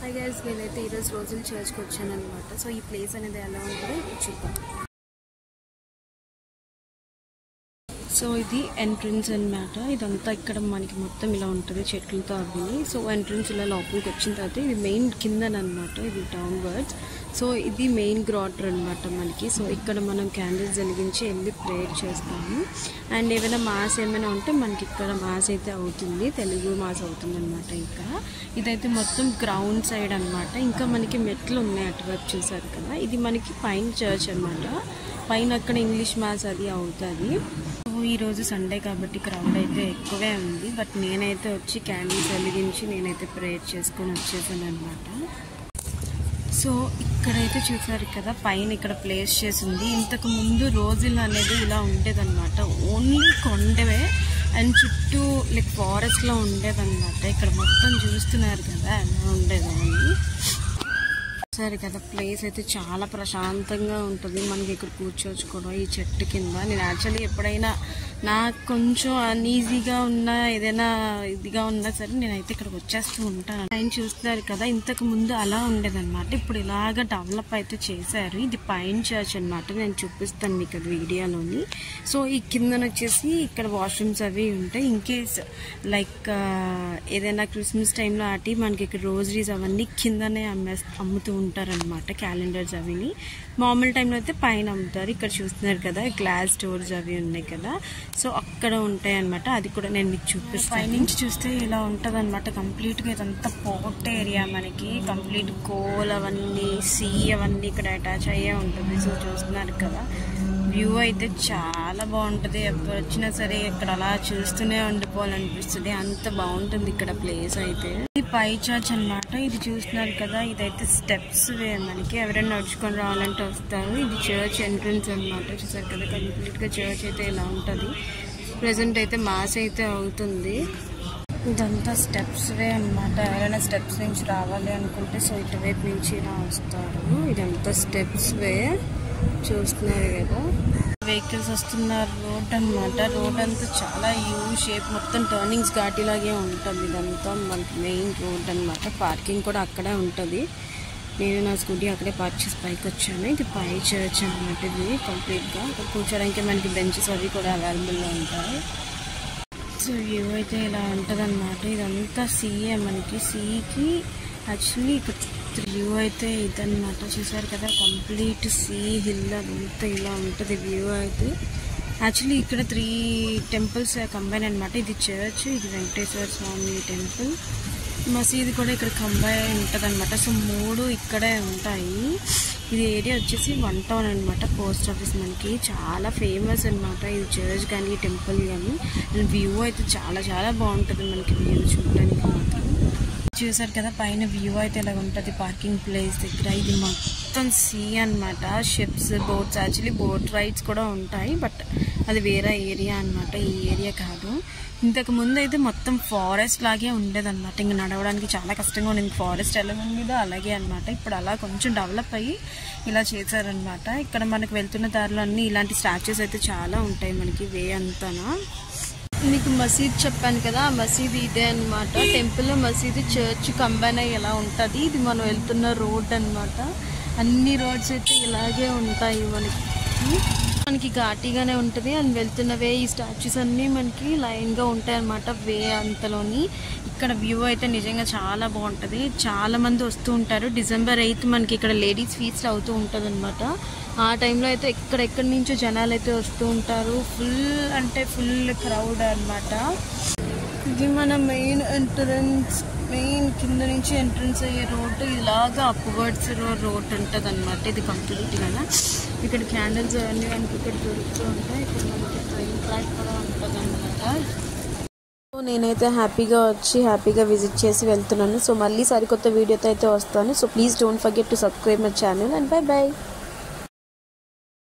Hi guys, నేనైతే ఈరోజు రోజులు చర్చ్కి వచ్చాను అన్నమాట. సో ఈ ప్లేస్ అనేది ఎలా ఉంటుందో చూద్దాం. సో ఇది ఎంట్రన్స్ అన్నమాట. ఇదంతా ఇక్కడ మనకి మొత్తం ఇలా ఉంటుంది చెట్లతో అవి. సో ఎంట్రన్స్ ఇలా లోపలికి వచ్చిన తర్వాత ఇది మెయిన్ కిందనమాట, ఇది డౌన్ వర్డ్స్. సో ఇది మెయిన్ గ్రాటర్ అనమాట మనకి. సో ఇక్కడ మనం క్యాండిల్స్ వెలిగించి వెళ్ళి ప్రేయర్ చేస్తాము. అండ్ ఏమైనా మాస్ ఏమైనా ఉంటే మనకి ఇక్కడ మాస్ అయితే అవుతుంది, తెలుగు మాస్ అవుతుంది అనమాట. ఇంకా ఇదైతే మొత్తం గ్రౌండ్ సైడ్ అనమాట. ఇంకా మనకి మెట్లు ఉన్నాయి అటువైపు, చూసారు కదా. ఇది మనకి పైన చర్చ్ అనమాట. పైన అక్కడ ఇంగ్లీష్ మాస్ అది అవుతుంది. ఈరోజు సండే కాబట్టి క్రౌడ్ అయితే ఎక్కువే ఉంది. బట్ నేనైతే వచ్చి క్యాండిల్స్ వెలిగించి నేనైతే ప్రేయర్ చేసుకొని వచ్చేసాను అనమాట. సో ఇక్కడైతే చూసారు కదా, పైన ఇక్కడ ప్లేస్ చేసింది. ఇంతకు ముందు రోజులు అనేది ఇలా ఉండేదన్నమాట. ఓన్లీ కొండవే అండ్ చుట్టూ లైక్ ఫారెస్ట్లో ఉండేదన్నమాట. ఇక్కడ మొత్తం చూస్తున్నారు కదా ఎలా ఉండేదని. సరే కదా, ప్లేస్ అయితే చాలా ప్రశాంతంగా ఉంటుంది. మనకి ఇక్కడ కూర్చోవచ్చు కూడా ఈ చెట్టు కింద. నేను యాక్చువల్లీ ఎప్పుడైనా నాకు కొంచెం అన్ఈజీగా ఉన్నా ఏదైనా ఇదిగా ఉన్నా సరే నేనైతే ఇక్కడికి వచ్చేస్తూ ఉంటాను. ఆయన చూస్తున్నారు కదా, ఇంతకు ముందు అలా ఉండేదన్నమాట. ఇప్పుడు ఇలాగ డెవలప్ అయితే చేశారు. ఇది పైన్ చర్చ్ అనమాట. నేను చూపిస్తాను మీకు అది వీడియోలోని. సో ఈ కిందన వచ్చేసి ఇక్కడ వాష్రూమ్స్ అవి ఉంటాయి. ఇన్ కేస్ లైక్ ఏదైనా క్రిస్మస్ టైంలో ఆటి మనకి ఇక్కడ రోజరీస్ అవన్నీ కిందనే అమ్ముతూ ఉంటారనమాట. క్యాలెండర్స్ అవిని మామూలు టైంలో అయితే పైన అమ్ముతారు. ఇక్కడ చూస్తున్నారు కదా గ్లాస్ డోర్స్ అవి ఉన్నాయి కదా, సో అక్కడ ఉంటాయి అనమాట. అది కూడా నేను మీకు చూపిస్తాను. పైనుంచి చూస్తే ఇలా ఉంటుంది అనమాట. కంప్లీట్గా ఇదంతా పోర్ట్ ఏరియా మనకి. కంప్లీట్ కోల్ అవన్నీ సీ అవన్నీ ఇక్కడ అటాచ్ అయ్యే ఉంటుంది. సో చూస్తున్నారు కదా, వ్యూ అయితే చాలా బాగుంటుంది. ఎప్పుడు వచ్చినా సరే ఇక్కడ అలా చూస్తూనే ఉండిపోవాలనిపిస్తుంది, అంత బాగుంటుంది ఇక్కడ ప్లేస్ అయితే. ఇది పై చర్చ్ అనమాట. ఇది చూస్తున్నారు కదా, ఇదైతే స్టెప్స్ వే మనకి. ఎవరైనా నడుచుకొని రావాలంటే వస్తారు. ఇది చర్చ్ ఎంట్రన్స్ అనమాట. చూసారు కదా, కంప్లీట్ గా చర్చ్ అయితే ఇలా ఉంటుంది. ప్రెసెంట్ అయితే మాస్ అయితే అవుతుంది. ఇదంతా స్టెప్స్ వే అనమాట. ఎవరైనా స్టెప్స్ నుంచి రావాలి అనుకుంటే సో ఇటువైపు నుంచి ఇలా వస్తారు. ఇదంతా స్టెప్స్ వే చూస్తున్నారు కదా. వెహికల్స్ వస్తున్నారు. రోడ్ అనమాట. రోడ్ అంతా చాలా యూ షేప్, మొత్తం టర్నింగ్స్ ఘాటీలాగే ఉంటుంది. ఇదంతా మనకి మెయిన్ రోడ్ అనమాట. పార్కింగ్ కూడా అక్కడే ఉంటుంది. నేను నా స్కూటీ అక్కడే పార్క్ చేసి పైకి వచ్చాను. ఇది పై చర్చ్ అనమాట. ఇది కంప్లీట్గా కూర్చోడానికి మనకి బెంచెస్ అవి కూడా అవైలబుల్గా ఉంటాయి. సో వ్యూ అయితే ఇలా ఉంటుంది అనమాట. ఇదంతా సీఏ మనకి. సీకి యాక్చువల్లీ ఇక్కడ వ్యూ అయితే ఇదన్నమాట. చూసారు కదా, కంప్లీట్ సీ హిల్ అంతా ఇలా ఉంటుంది వ్యూ అయితే. యాక్చువల్లీ ఇక్కడ 3 టెంపుల్స్ కంబైన్ అనమాట. ఇది చర్చ్, ఇది వెంకటేశ్వర స్వామి టెంపుల్, మసీదు కూడా ఇక్కడ కంబైన్ ఉంటుంది అనమాట. సో 3 ఇక్కడే ఉంటాయి. ఇది ఏరియా వచ్చేసి 1 టౌన్ అనమాట. పోస్ట్ ఆఫీస్ మనకి చాలా ఫేమస్ అనమాట. ఇది చర్చ్ కానీ టెంపుల్ కానీ. వ్యూ అయితే చాలా చాలా బాగుంటుంది మనకి వ్యూ చూడడానికి మాత్రం. చూసారు కదా, పైన వ్యూ అయితే ఇలా ఉంటుంది పార్కింగ్ ప్లేస్ దగ్గర. ఇది మొత్తం సీ అనమాట. Ships, boats, actually boat rides కూడా ఉంటాయి. బట్ అది వేరే ఏరియా అనమాట, ఈ ఏరియా కాదు. ఇంతకు ముందు అయితే మొత్తం ఫారెస్ట్ లాగే ఉండేదన్నమాట. ఇంకా నడవడానికి చాలా కష్టంగా ఉండేది. ఫారెస్ట్ ఎలా ఉండేదో అలాగే అనమాట. ఇప్పుడు అలా కొంచెం డెవలప్ అయ్యి ఇలా చేశారనమాట. ఇక్కడ మనకు వెళ్తున్న దారిలో అన్నీ ఇలాంటి స్టాచ్యూస్ అయితే చాలా ఉంటాయి మనకి వే అంతానా. మీకు మసీద్ చెప్పాను కదా, ఆ మసీద్ ఇదే అనమాట. టెంపుల్, మసీద్, చర్చ్ కంబైన్ అయ్యి ఎలా ఉంటుంది. ఇది మనం వెళ్తున్న రోడ్ అనమాట. అన్ని రోడ్స్ అయితే ఇలాగే ఉంటాయి మనకి ఘాటీగానే ఉంటుంది. అండ్ వెళ్తున్న వే ఈ స్టాచ్యూస్ అన్నీ మనకి లైన్గా ఉంటాయి అనమాట వే అంతలోని. ఇక్కడ వ్యూ అయితే నిజంగా చాలా బాగుంటుంది. చాలా మంది వస్తూ ఉంటారు. December 8th మనకి ఇక్కడ లేడీస్ ఫీస్ట్ అవుతూ ఉంటుంది అనమాట. ఆ టైంలో అయితే ఎక్కడెక్కడి నుంచో జనాలు అయితే వస్తూ ఉంటారు. ఫుల్ అంటే ఫుల్ క్రౌడ్ అనమాట. ఇది మన మెయిన్ ఎంట్రన్స్. మెయిన్ కింద నుంచి ఎంట్రన్స్ అయ్యే రోడ్డు ఇలాగా అప్వర్డ్స్ రోడ్ ఉంటుంది అనమాట. ఇది కంప్లీట్గా ఇక్కడ క్యాండిల్స్ అవన్నీ మనకి ఇక్కడ దొరుకుతూ ఉంటాయి. ఇక్కడ మనకి ట్రైన్ ట్రాక్ కూడా ఉంటుంది అనమాట. సో నేనైతే హ్యాపీగా వచ్చి హ్యాపీగా విజిట్ చేసి వెళ్తున్నాను. సో మళ్ళీ సరికొత్త వీడియోతో అయితే వస్తాను. So please don't forget to subscribe my channel and by by.